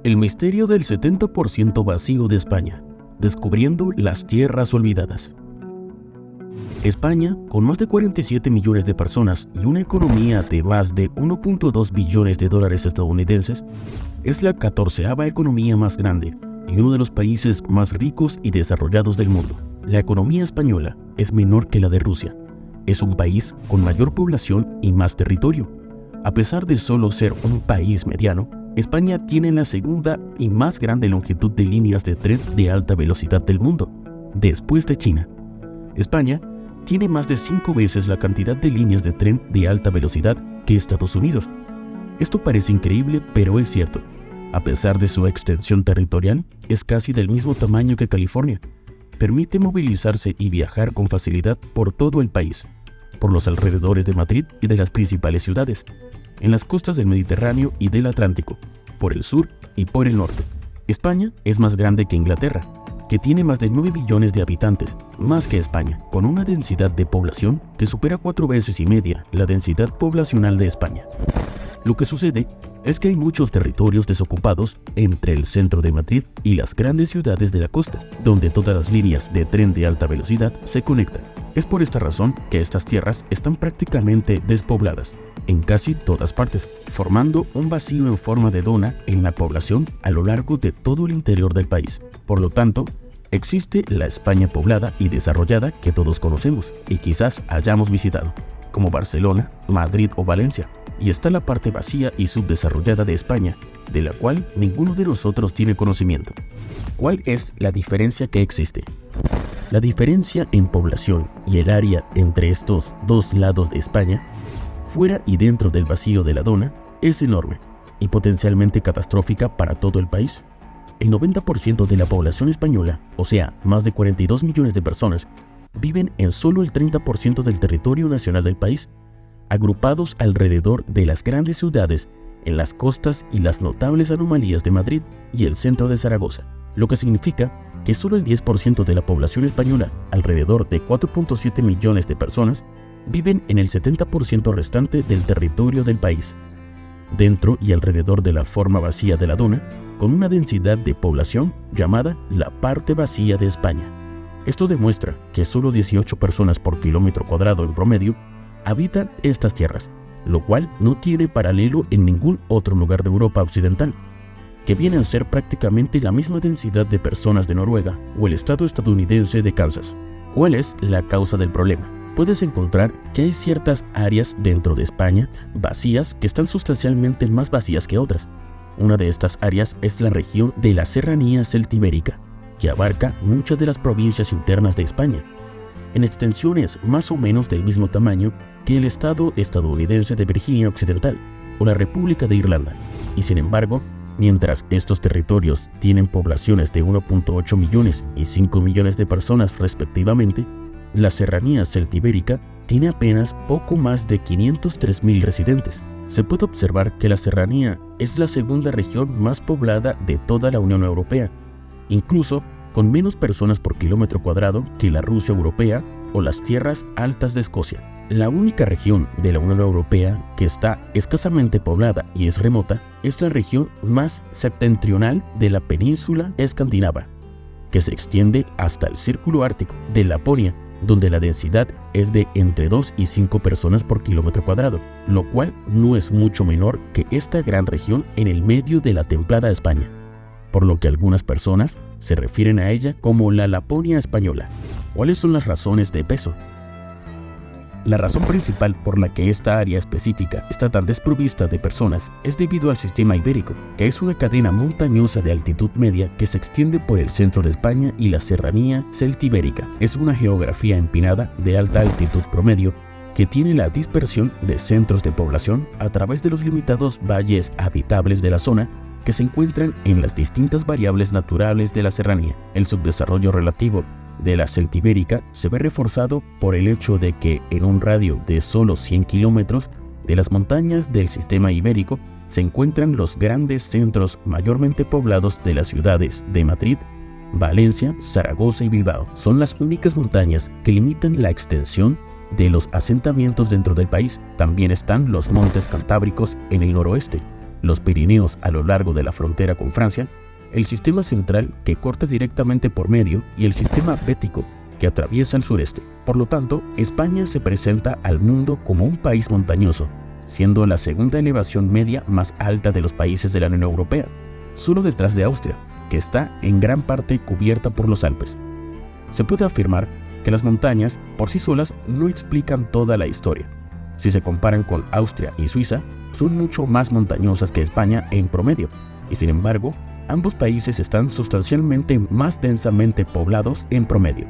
El misterio del 70% vacío de España, descubriendo las tierras olvidadas. España, con más de 47 millones de personas y una economía de más de 1.2 billones de dólares estadounidenses, es la 14ª economía más grande y uno de los países más ricos y desarrollados del mundo. La economía española es menor que la de Rusia. Es un país con mayor población y más territorio. A pesar de solo ser un país mediano, España tiene la segunda y más grande longitud de líneas de tren de alta velocidad del mundo, después de China. España tiene más de 5 veces la cantidad de líneas de tren de alta velocidad que Estados Unidos. Esto parece increíble, pero es cierto. A pesar de su extensión territorial, es casi del mismo tamaño que California. Permite movilizarse y viajar con facilidad por todo el país, por los alrededores de Madrid y de las principales ciudades, en las costas del Mediterráneo y del Atlántico, por el sur y por el norte. España es más grande que Inglaterra, que tiene más de 9 millones de habitantes, más que España, con una densidad de población que supera 4 veces y media la densidad poblacional de España. Lo que sucede es que hay muchos territorios desocupados entre el centro de Madrid y las grandes ciudades de la costa, donde todas las líneas de tren de alta velocidad se conectan. Es por esta razón que estas tierras están prácticamente despobladas en casi todas partes, formando un vacío en forma de dona en la población a lo largo de todo el interior del país. Por lo tanto, existe la España poblada y desarrollada que todos conocemos y quizás hayamos visitado, como Barcelona, Madrid o Valencia. Y está la parte vacía y subdesarrollada de España, de la cual ninguno de nosotros tiene conocimiento. ¿Cuál es la diferencia que existe? La diferencia en población y el área entre estos dos lados de España, fuera y dentro del vacío de la dona, es enorme y potencialmente catastrófica para todo el país. El 90% de la población española, o sea, más de 42 millones de personas, viven en solo el 30% del territorio nacional del país, agrupados alrededor de las grandes ciudades, en las costas y las notables anomalías de Madrid y el centro de Zaragoza, lo que significa que solo el 10% de la población española, alrededor de 4.7 millones de personas, viven en el 70% restante del territorio del país, dentro y alrededor de la forma vacía de la dona, con una densidad de población llamada la parte vacía de España. Esto demuestra que solo 18 personas por kilómetro cuadrado en promedio habitan estas tierras, lo cual no tiene paralelo en ningún otro lugar de Europa occidental, que viene a ser prácticamente la misma densidad de personas de Noruega o el estado estadounidense de Kansas. ¿Cuál es la causa del problema? Puedes encontrar que hay ciertas áreas dentro de España vacías que están sustancialmente más vacías que otras. Una de estas áreas es la región de la Serranía Celtibérica, que abarca muchas de las provincias internas de España, en extensiones más o menos del mismo tamaño que el estado estadounidense de Virginia Occidental o la República de Irlanda. Y sin embargo, mientras estos territorios tienen poblaciones de 1.8 millones y 5 millones de personas respectivamente, la Serranía Celtibérica tiene apenas poco más de 503.000 residentes. Se puede observar que la Serranía es la segunda región más poblada de toda la Unión Europea, incluso con menos personas por kilómetro cuadrado que la Rusia europea o las tierras altas de Escocia. La única región de la Unión Europea que está escasamente poblada y es remota es la región más septentrional de la península escandinava, que se extiende hasta el Círculo Ártico de Laponia, donde la densidad es de entre 2 y 5 personas por kilómetro cuadrado, lo cual no es mucho menor que esta gran región en el medio de la templada España, por lo que algunas personas se refieren a ella como la Laponia española. ¿Cuáles son las razones de peso? La razón principal por la que esta área específica está tan desprovista de personas es debido al sistema ibérico, que es una cadena montañosa de altitud media que se extiende por el centro de España y la Serranía Celtibérica. Es una geografía empinada de alta altitud promedio que tiene la dispersión de centros de población a través de los limitados valles habitables de la zona que se encuentran en las distintas variables naturales de la serranía. El subdesarrollo relativo de la Celtibérica se ve reforzado por el hecho de que en un radio de solo 100 kilómetros de las montañas del sistema ibérico se encuentran los grandes centros mayormente poblados de las ciudades de Madrid, Valencia, Zaragoza y Bilbao. Son las únicas montañas que limitan la extensión de los asentamientos dentro del país. También están los montes cantábricos en el noroeste, los Pirineos a lo largo de la frontera con Francia, el sistema central que corta directamente por medio y el sistema bético que atraviesa el sureste. Por lo tanto, España se presenta al mundo como un país montañoso, siendo la segunda elevación media más alta de los países de la Unión Europea, solo detrás de Austria, que está en gran parte cubierta por los Alpes. Se puede afirmar que las montañas por sí solas no explican toda la historia. Si se comparan con Austria y Suiza, son mucho más montañosas que España en promedio, y sin embargo, ambos países están sustancialmente más densamente poblados en promedio.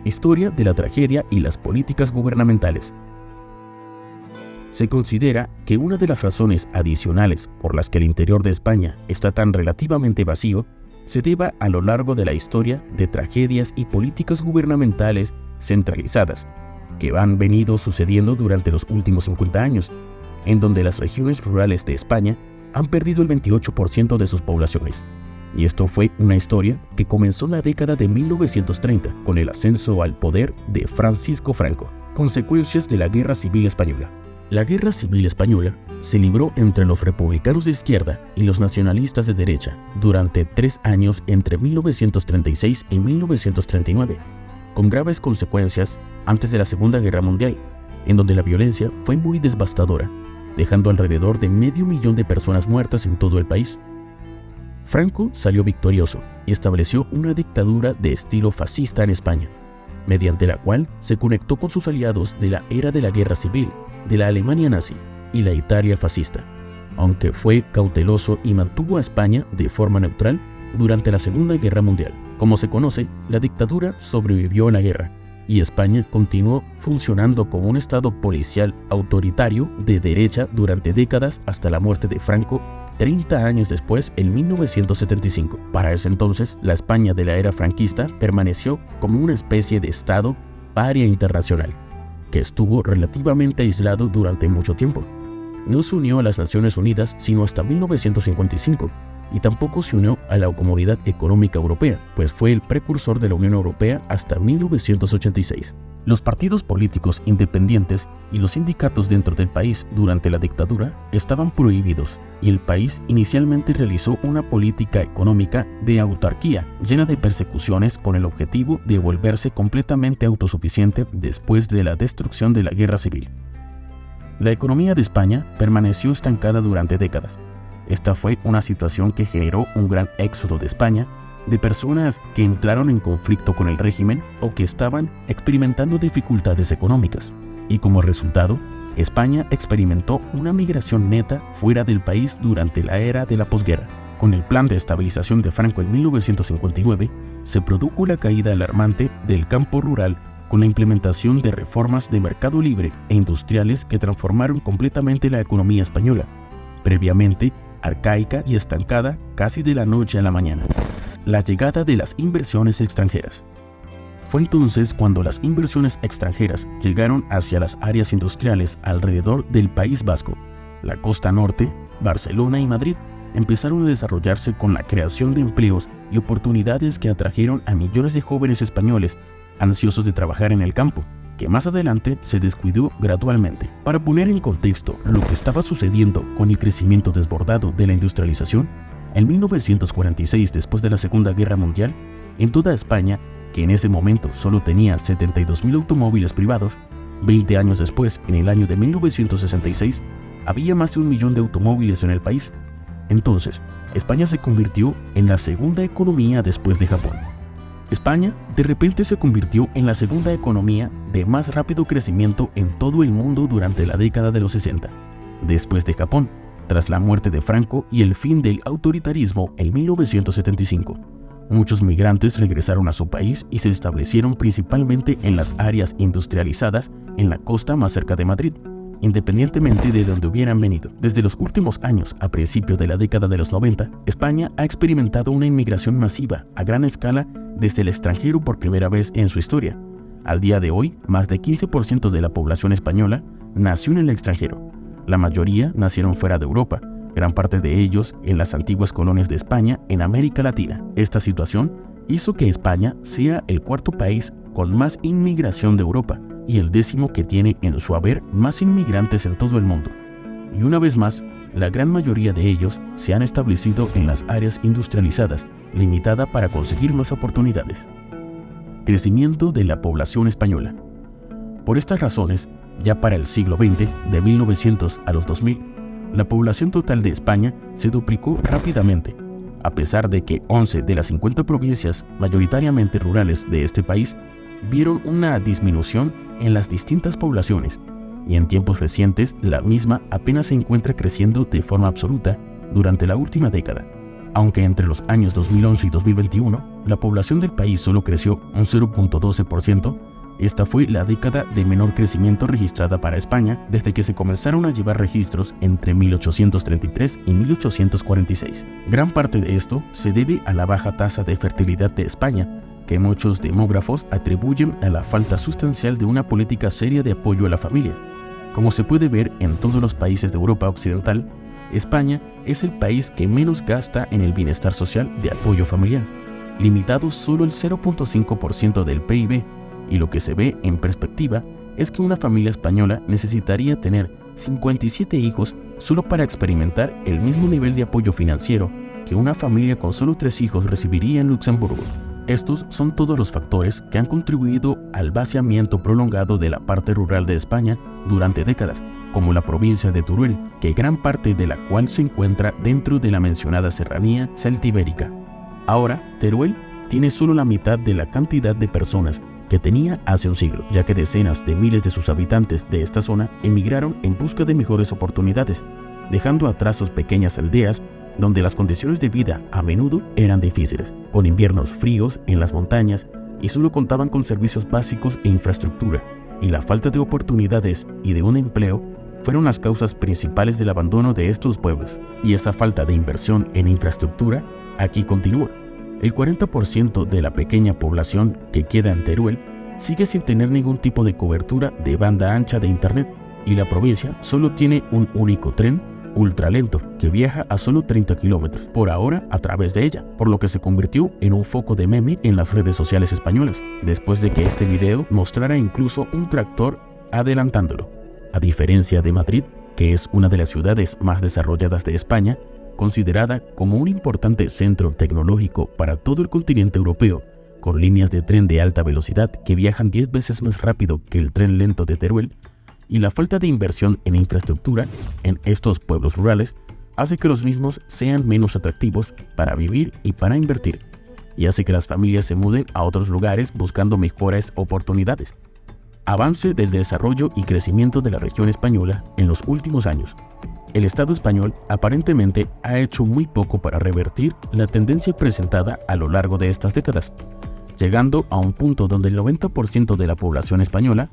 Historia de la tragedia y las políticas gubernamentales. Se considera que una de las razones adicionales por las que el interior de España está tan relativamente vacío se deba a lo largo de la historia de tragedias y políticas gubernamentales centralizadas que han venido sucediendo durante los últimos 50 años, en donde las regiones rurales de España han perdido el 28% de sus poblaciones. Y esto fue una historia que comenzó en la década de 1930 con el ascenso al poder de Francisco Franco, consecuencias de la Guerra Civil Española. La Guerra Civil Española se libró entre los republicanos de izquierda y los nacionalistas de derecha durante 3 años entre 1936 y 1939, con graves consecuencias antes de la Segunda Guerra Mundial, en donde la violencia fue muy devastadora, dejando alrededor de 500.000 de personas muertas en todo el país. Franco salió victorioso y estableció una dictadura de estilo fascista en España, mediante la cual se conectó con sus aliados de la era de la Guerra Civil, de la Alemania nazi y la Italia fascista, aunque fue cauteloso y mantuvo a España de forma neutral durante la Segunda Guerra Mundial. Como se conoce, la dictadura sobrevivió a la guerra y España continuó funcionando como un estado policial autoritario de derecha durante décadas hasta la muerte de Franco 30 años después, en 1975. Para ese entonces, la España de la era franquista permaneció como una especie de estado paria internacional, que estuvo relativamente aislado durante mucho tiempo. No se unió a las Naciones Unidas sino hasta 1955, y tampoco se unió a la Comunidad Económica Europea, pues fue el precursor de la Unión Europea hasta 1986. Los partidos políticos independientes y los sindicatos dentro del país durante la dictadura estaban prohibidos, y el país inicialmente realizó una política económica de autarquía llena de persecuciones con el objetivo de volverse completamente autosuficiente después de la destrucción de la Guerra Civil. La economía de España permaneció estancada durante décadas. Esta fue una situación que generó un gran éxodo de España, de personas que entraron en conflicto con el régimen o que estaban experimentando dificultades económicas. Y como resultado, España experimentó una migración neta fuera del país durante la era de la posguerra. Con el plan de estabilización de Franco en 1959, se produjo la caída alarmante del campo rural con la implementación de reformas de mercado libre e industriales que transformaron completamente la economía española, previamente arcaica y estancada casi de la noche a la mañana. La llegada de las inversiones extranjeras. Fue entonces cuando las inversiones extranjeras llegaron hacia las áreas industriales alrededor del País Vasco. La costa norte, Barcelona y Madrid empezaron a desarrollarse con la creación de empleos y oportunidades que atrajeron a millones de jóvenes españoles ansiosos de trabajar en el campo, que más adelante se descuidó gradualmente. Para poner en contexto lo que estaba sucediendo con el crecimiento desbordado de la industrialización, en 1946, después de la Segunda Guerra Mundial, en toda España, que en ese momento solo tenía 72.000 automóviles privados, 20 años después, en el año de 1966, había más de 1 millón de automóviles en el país. Entonces, España se convirtió en la segunda economía después de Japón. España de repente se convirtió en la segunda economía de más rápido crecimiento en todo el mundo durante la década de los 60, después de Japón, tras la muerte de Franco y el fin del autoritarismo en 1975. Muchos migrantes regresaron a su país y se establecieron principalmente en las áreas industrializadas en la costa más cerca de Madrid, independientemente de donde hubieran venido. Desde los últimos años, a principios de la década de los 90, España ha experimentado una inmigración masiva a gran escala desde el extranjero por primera vez en su historia. Al día de hoy, más de 15% de la población española nació en el extranjero. La mayoría nacieron fuera de Europa, gran parte de ellos en las antiguas colonias de España en América Latina. Esta situación hizo que España sea el cuarto país con más inmigración de Europa y el 10º que tiene en su haber más inmigrantes en todo el mundo. y una vez más, la gran mayoría de ellos se han establecido en las áreas industrializadas, limitada para conseguir más oportunidades. Crecimiento de la población española. Por estas razones, ya para el siglo XX, de 1900 a los 2000, la población total de España se duplicó rápidamente, a pesar de que 11 de las 50 provincias mayoritariamente rurales de este país vieron una disminución en las distintas poblaciones, y en tiempos recientes la misma apenas se encuentra creciendo de forma absoluta durante la última década. Aunque entre los años 2011 y 2021 la población del país solo creció un 0.12%, esta fue la década de menor crecimiento registrada para España desde que se comenzaron a llevar registros entre 1833 y 1846. Gran parte de esto se debe a la baja tasa de fertilidad de España, que muchos demógrafos atribuyen a la falta sustancial de una política seria de apoyo a la familia. Como se puede ver en todos los países de Europa Occidental, España es el país que menos gasta en el bienestar social de apoyo familiar, limitado solo el 0.5% del PIB, y lo que se ve en perspectiva es que una familia española necesitaría tener 57 hijos solo para experimentar el mismo nivel de apoyo financiero que una familia con solo 3 hijos recibiría en Luxemburgo. Estos son todos los factores que han contribuido al vaciamiento prolongado de la parte rural de España durante décadas, como la provincia de Teruel, que gran parte de la cual se encuentra dentro de la mencionada serranía celtibérica. Ahora, Teruel tiene solo la mitad de la cantidad de personas que tenía hace un siglo, ya que decenas de miles de sus habitantes de esta zona emigraron en busca de mejores oportunidades, dejando atrás sus pequeñas aldeas donde las condiciones de vida a menudo eran difíciles, con inviernos fríos en las montañas y solo contaban con servicios básicos e infraestructura, y la falta de oportunidades y de un empleo fueron las causas principales del abandono de estos pueblos. Y esa falta de inversión en infraestructura aquí continúa. El 40% de la pequeña población que queda en Teruel sigue sin tener ningún tipo de cobertura de banda ancha de internet, y la provincia solo tiene un único tren ultralento que viaja a solo 30 kilómetros por hora a través de ella, por lo que se convirtió en un foco de meme en las redes sociales españolas, después de que este video mostrara incluso un tractor adelantándolo. A diferencia de Madrid, que es una de las ciudades más desarrolladas de España, considerada como un importante centro tecnológico para todo el continente europeo, con líneas de tren de alta velocidad que viajan 10 veces más rápido que el tren lento de Teruel, y la falta de inversión en infraestructura en estos pueblos rurales hace que los mismos sean menos atractivos para vivir y para invertir, y hace que las familias se muden a otros lugares buscando mejores oportunidades. Avance del desarrollo y crecimiento de la región española en los últimos años. El Estado español aparentemente ha hecho muy poco para revertir la tendencia presentada a lo largo de estas décadas, llegando a un punto donde el 90% de la población española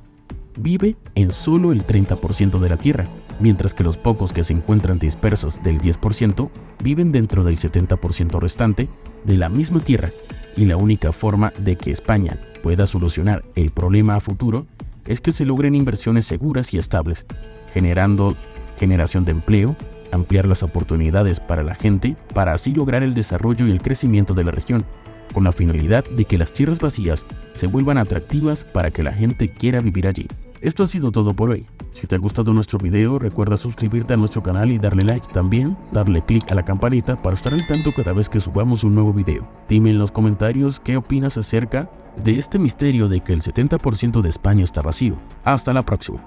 vive en solo el 30% de la tierra, mientras que los pocos que se encuentran dispersos del 10% viven dentro del 70% restante de la misma tierra, y la única forma de que España pueda solucionar el problema a futuro es que se logren inversiones seguras y estables, generando generación de empleo, ampliar las oportunidades para la gente, para así lograr el desarrollo y el crecimiento de la región, con la finalidad de que las tierras vacías se vuelvan atractivas para que la gente quiera vivir allí. Esto ha sido todo por hoy. Si te ha gustado nuestro video, recuerda suscribirte a nuestro canal y darle like. También darle click a la campanita para estar al tanto cada vez que subamos un nuevo video. Dime en los comentarios qué opinas acerca de este misterio de que el 70% de España está vacío. Hasta la próxima.